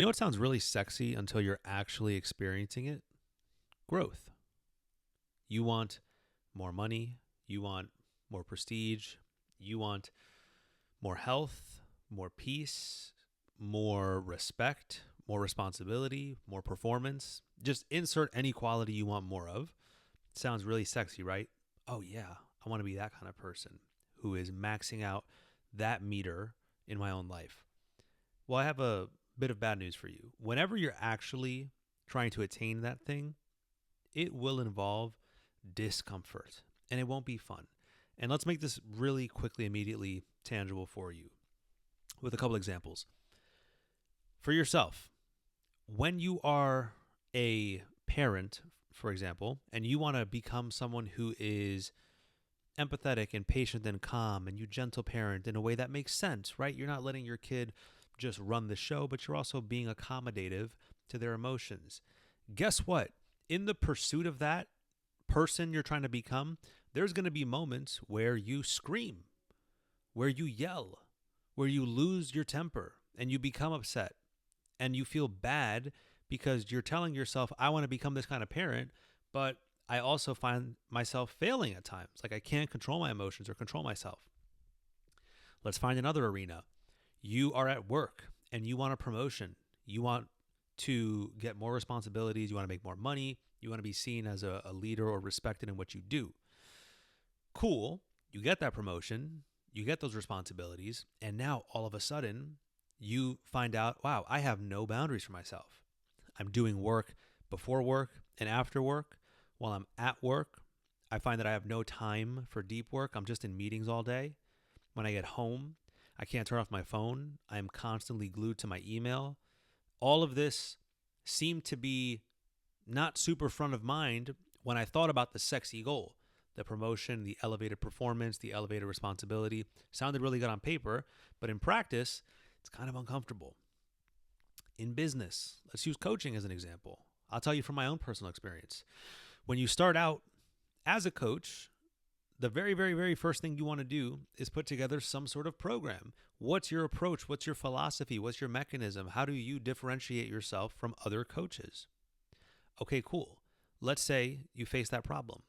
You know what sounds really sexy until you're actually experiencing it? Growth. You want more money, you want more prestige, you want more health, more peace, more respect, more responsibility, more performance. Just insert any quality you want more of. Sounds really sexy, right? Oh, yeah, I want to be that kind of person who is maxing out that meter in my own life. Well, I have a bit of bad news for you. Whenever you're actually trying to attain that thing, it will involve discomfort and it won't be fun. And let's make this really quickly, immediately tangible for you with a couple examples. For yourself, when you are a parent, for example, and you want to become someone who is empathetic and patient and calm and you gentle parent in a way that makes sense, right? You're not letting your kid just run the show, but you're also being accommodative to their emotions. Guess what? In the pursuit of that person you're trying to become, there's going to be moments where you scream, where you yell, where you lose your temper and you become upset and you feel bad because you're telling yourself, I want to become this kind of parent, but I also find myself failing at times. Like I can't control my emotions or control myself. Let's find another arena. You are at work and you want a promotion. You want to get more responsibilities. You want to make more money. You want to be seen as a leader or respected in what you do. Cool. You get that promotion. You get those responsibilities. And now all of a sudden, you find out, wow, I have no boundaries for myself. I'm doing work before work and after work. While I'm at work, I find that I have no time for deep work. I'm just in meetings all day. When I get home, I can't turn off my phone. I am constantly glued to my email. All of this seemed to be not super front of mind when I thought about the sexy goal. The promotion, the elevated performance, the elevated responsibility sounded really good on paper, but in practice, it's kind of uncomfortable. In business, let's use coaching as an example. I'll tell you from my own personal experience. When you start out as a coach, the very, very, very first thing you want to do is put together some sort of program. What's your approach? What's your philosophy? What's your mechanism? How do you differentiate yourself from other coaches? Okay, cool. Let's say you face that problem.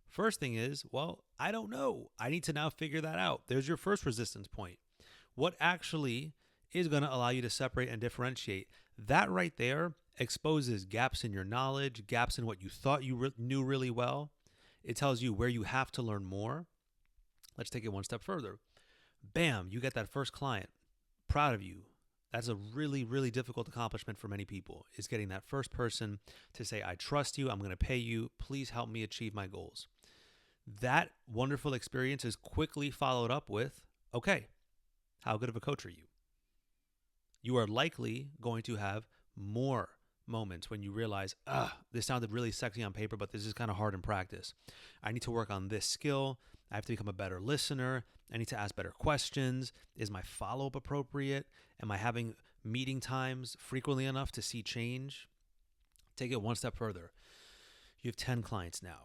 First thing is, well, I don't know. I need to now figure that out. There's your first resistance point. What actually is going to allow you to separate and differentiate? That right there exposes gaps in your knowledge, gaps in what you thought you knew really well. It tells you where you have to learn more. Let's take it one step further. Bam, you get that first client. Proud of you. That's a really, really difficult accomplishment for many people, is getting that first person to say, I trust you, I'm going to pay you, please help me achieve my goals. That wonderful experience is quickly followed up with, okay, how good of a coach are you? You are likely going to have more moments when you realize, this sounded really sexy on paper, but this is kind of hard in practice. I need to work on this skill. I have to become a better listener. I need to ask better questions. Is my follow-up appropriate? Am I having meeting times frequently enough to see change? Take it one step further. You have 10 clients now.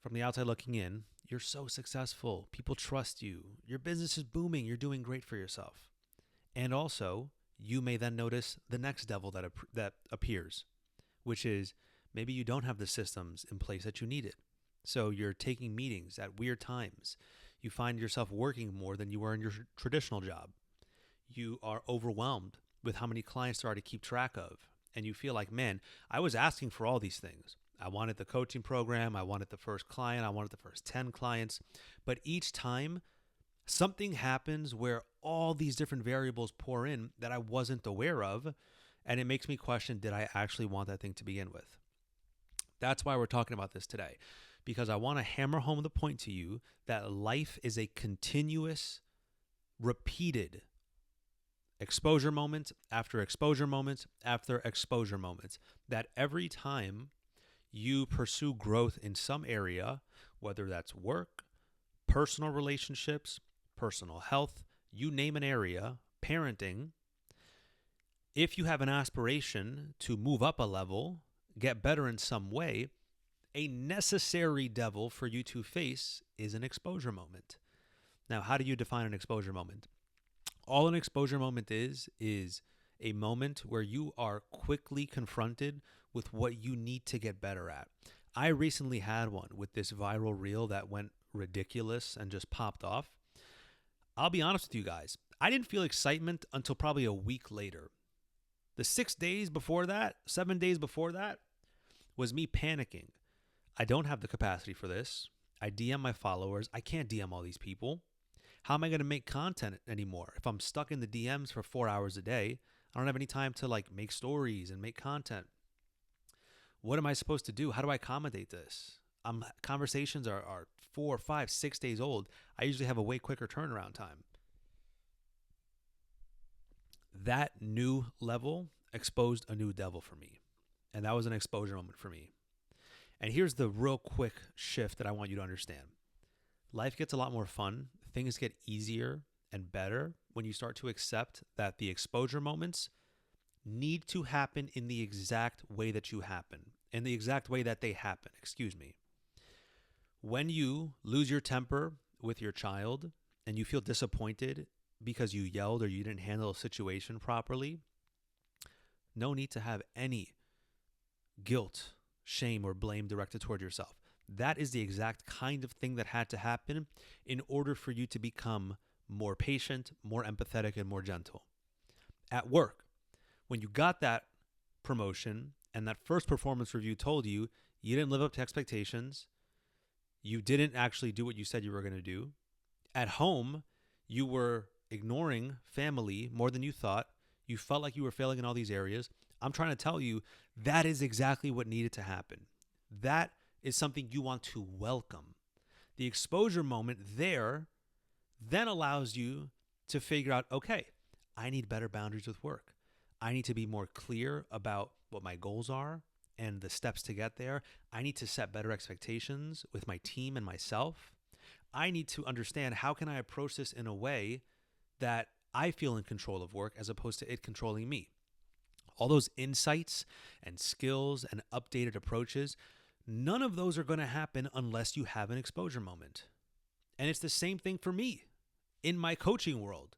From the outside looking in, you're so successful. People trust you. Your business is booming. You're doing great for yourself. And also, you may then notice the next devil that appears, which is maybe you don't have the systems in place that you needed. So you're taking meetings at weird times. You find yourself working more than you were in your traditional job. You are overwhelmed with how many clients there are to keep track of. And you feel like, man, I was asking for all these things. I wanted the coaching program. I wanted the first client. I wanted the first 10 clients. But each time, something happens where all these different variables pour in that I wasn't aware of, and it makes me question, did I actually want that thing to begin with? That's why we're talking about this today, because I want to hammer home the point to you that life is a continuous, repeated exposure moment after exposure moment after exposure moments, that every time you pursue growth in some area, whether that's work, personal relationships, personal health, you name an area, parenting, if you have an aspiration to move up a level, get better in some way, a necessary devil for you to face is an exposure moment. Now, how do you define an exposure moment? All an exposure moment is a moment where you are quickly confronted with what you need to get better at. I recently had one with this viral reel that went ridiculous and just popped off. I'll be honest with you guys, I didn't feel excitement until probably a week later. The 6 days before that, 7 days before that, was me panicking. I don't have the capacity for this. I DM my followers. I can't DM all these people. How am I going to make content anymore? If I'm stuck in the DMs for 4 hours a day, I don't have any time to make stories and make content. What am I supposed to do? How do I accommodate this? Conversations are 4, 5, 6 days old. I usually have a way quicker turnaround time. That new level exposed a new devil for me. And that was an exposure moment for me. And here's the real quick shift that I want you to understand. Life gets a lot more fun. Things get easier and better when you start to accept that the exposure moments need to happen in the exact way that they happen. When you lose your temper with your child and you feel disappointed because you yelled or you didn't handle a situation properly, no need to have any guilt, shame, or blame directed toward yourself. That is the exact kind of thing that had to happen in order for you to become more patient, more empathetic, and more gentle. At work, when you got that promotion and that first performance review told you you didn't live up to expectations, you didn't actually do what you said you were going to do. At home, you were ignoring family more than you thought. You felt like you were failing in all these areas. I'm trying to tell you that is exactly what needed to happen. That is something you want to welcome. The exposure moment there then allows you to figure out, okay, I need better boundaries with work. I need to be more clear about what my goals are and the steps to get there. I need to set better expectations with my team and myself. I need to understand how can I approach this in a way that I feel in control of work as opposed to it controlling me. All those insights and skills and updated approaches, none of those are going to happen unless you have an exposure moment. And it's the same thing for me in my coaching world.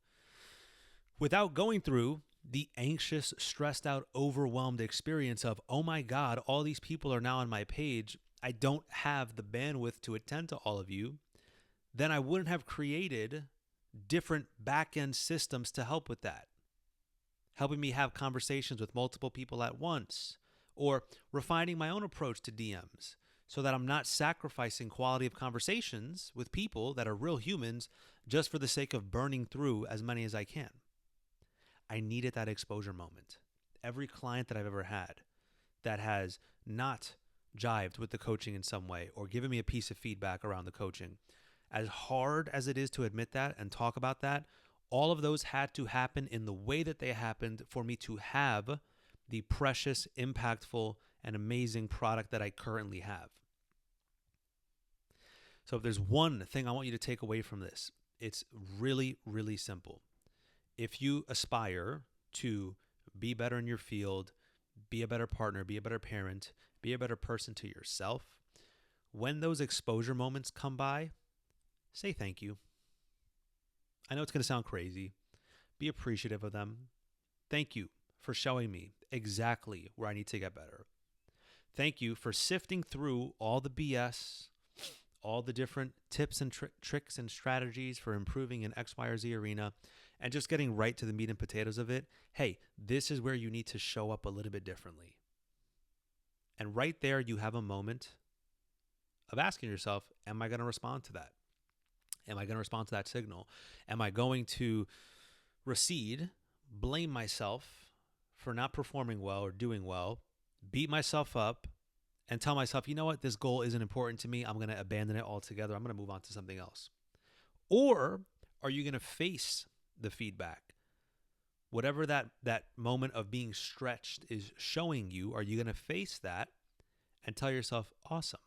Without going through the anxious, stressed out, overwhelmed experience of, oh my God, all these people are now on my page, I don't have the bandwidth to attend to all of you, then I wouldn't have created different back-end systems to help with that. Helping me have conversations with multiple people at once, or refining my own approach to DMs so that I'm not sacrificing quality of conversations with people that are real humans just for the sake of burning through as many as I can. I needed that exposure moment. Every client that I've ever had that has not jived with the coaching in some way or given me a piece of feedback around the coaching, as hard as it is to admit that and talk about that, all of those had to happen in the way that they happened for me to have the precious, impactful, and amazing product that I currently have. So if there's one thing I want you to take away from this, it's really, really simple. If you aspire to be better in your field, be a better partner, be a better parent, be a better person to yourself, when those exposure moments come by, say thank you. I know it's going to sound crazy. Be appreciative of them. Thank you for showing me exactly where I need to get better. Thank you for sifting through all the BS, all the different tips and tricks and strategies for improving in X, Y, or Z arena, and just getting right to the meat and potatoes of it. Hey, this is where you need to show up a little bit differently. And right there, you have a moment of asking yourself, am I going to respond to that? Am I going to respond to that signal? Am I going to recede, blame myself for not performing well or doing well, beat myself up, and tell myself, you know what, this goal isn't important to me. I'm going to abandon it altogether. I'm going to move on to something else. Or are you going to face the feedback? Whatever that moment of being stretched is showing you, are you going to face that and tell yourself, awesome,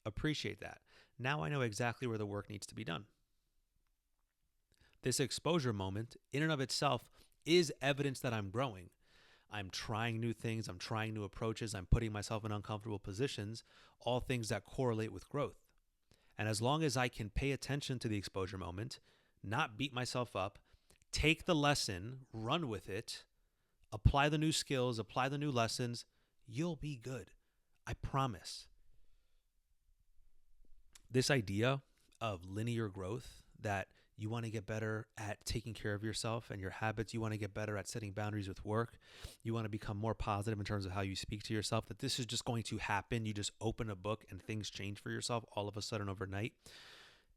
appreciate that. Now I know exactly where the work needs to be done. This exposure moment in and of itself is evidence that I'm growing. I'm trying new things. I'm trying new approaches. I'm putting myself in uncomfortable positions, all things that correlate with growth. And as long as I can pay attention to the exposure moment, not beat myself up, take the lesson, run with it, apply the new skills, apply the new lessons. You'll be good. I promise. This idea of linear growth, that you want to get better at taking care of yourself and your habits, you want to get better at setting boundaries with work, you want to become more positive in terms of how you speak to yourself, that this is just going to happen. You just open a book and things change for yourself all of a sudden overnight.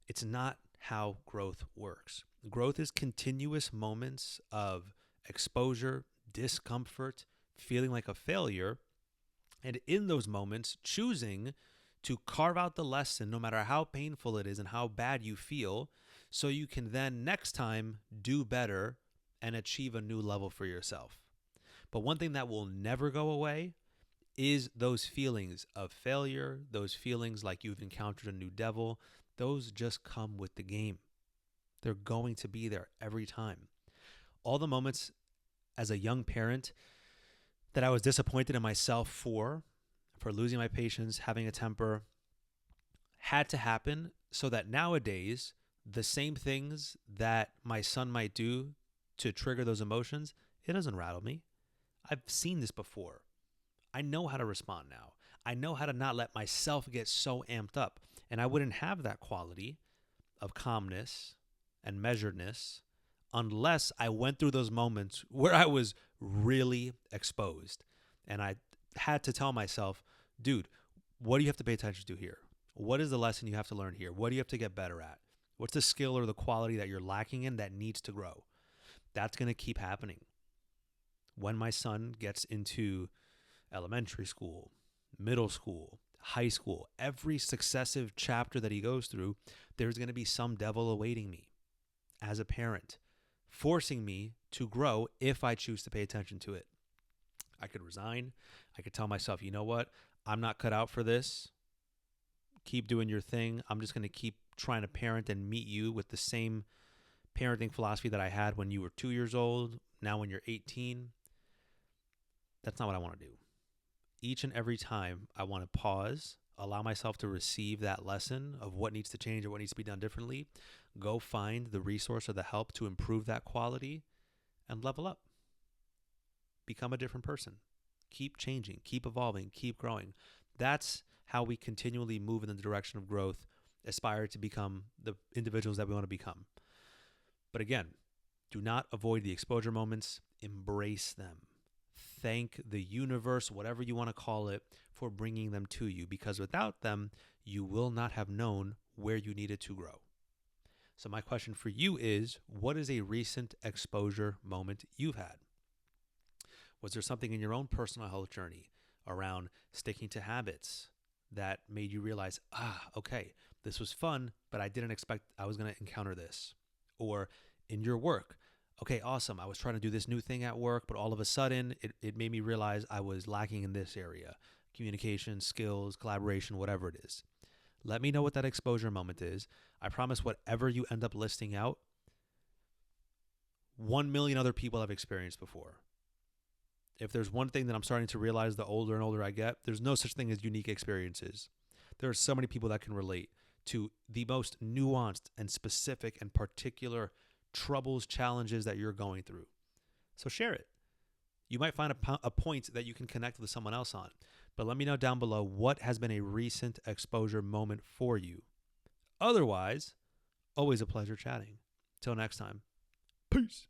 It's not how growth works. Growth is continuous moments of exposure, discomfort, feeling like a failure, and in those moments, choosing to carve out the lesson, no matter how painful it is and how bad you feel, so you can then next time do better and achieve a new level for yourself. But one thing that will never go away is those feelings of failure, those feelings like you've encountered a new devil. Those just come with the game. They're going to be there every time. All the moments as a young parent that I was disappointed in myself for losing my patience, having a temper, had to happen so that nowadays the same things that my son might do to trigger those emotions, it doesn't rattle me. I've seen this before. I know how to respond now. I know how to not let myself get so amped up. And I wouldn't have that quality of calmness and measuredness unless I went through those moments where I was really exposed. And I had to tell myself, dude, what do you have to pay attention to here? What is the lesson you have to learn here? What do you have to get better at? What's the skill or the quality that you're lacking in that needs to grow? That's going to keep happening. When my son gets into elementary school, middle school, high school, every successive chapter that he goes through, there's going to be some devil awaiting me as a parent, forcing me to grow if I choose to pay attention to it. I could resign. I could tell myself, you know what? I'm not cut out for this. Keep doing your thing. I'm just going to keep trying to parent and meet you with the same parenting philosophy that I had when you were 2 years old, now when you're 18. That's not what I want to do. Each and every time I want to pause, allow myself to receive that lesson of what needs to change or what needs to be done differently, go find the resource or the help to improve that quality and level up. Become a different person. Keep changing, keep evolving, keep growing. That's how we continually move in the direction of growth, aspire to become the individuals that we want to become. But again, do not avoid the exposure moments. Embrace them. Thank the universe, whatever you want to call it, for bringing them to you, because without them, you will not have known where you needed to grow. So my question for you is, what is a recent exposure moment you've had? Was there something in your own personal health journey around sticking to habits that made you realize, okay, this was fun, but I didn't expect I was going to encounter this? Or in your work, okay, awesome, I was trying to do this new thing at work, but all of a sudden it made me realize I was lacking in this area: communication, skills, collaboration, whatever it is. Let me know what that exposure moment is. I promise whatever you end up listing out, 1 million other people have experienced before. If there's one thing that I'm starting to realize the older and older I get, there's no such thing as unique experiences. There are so many people that can relate to the most nuanced and specific and particular troubles, challenges that you're going through. So share it. You might find a point that you can connect with someone else on. But let me know down below what has been a recent exposure moment for you. Otherwise, always a pleasure chatting. Till next time. Peace.